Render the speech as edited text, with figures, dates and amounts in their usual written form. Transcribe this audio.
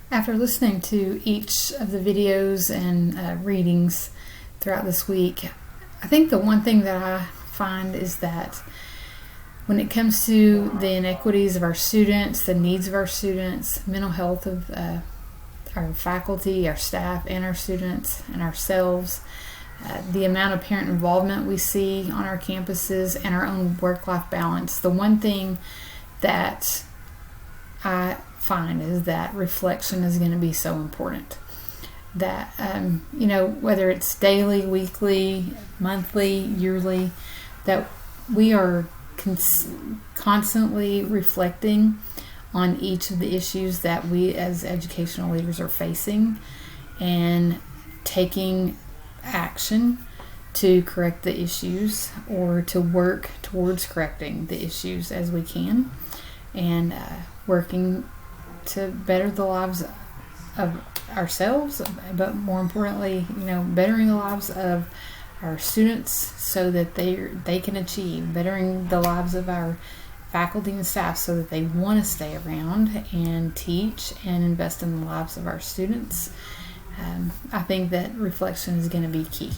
After listening to each of the videos and readings throughout this week, I think the one thing that I find is that when it comes to the inequities of our students, the needs of our students, mental health of our faculty, our staff, and our students, and ourselves, the amount of parent involvement we see on our campuses, and our own work-life balance, the one thing that I find is that reflection is going to be so important. That, whether it's daily, weekly, monthly, yearly, that we are constantly reflecting on each of the issues that we as educational leaders are facing and taking action to correct the issues or to work towards correcting the issues as we can, and working to better the lives of ourselves, but more importantly, bettering the lives of our students so that they can achieve, bettering the lives of our faculty and staff so that they want to stay around and teach and invest in the lives of our students. I think that reflection is going to be key.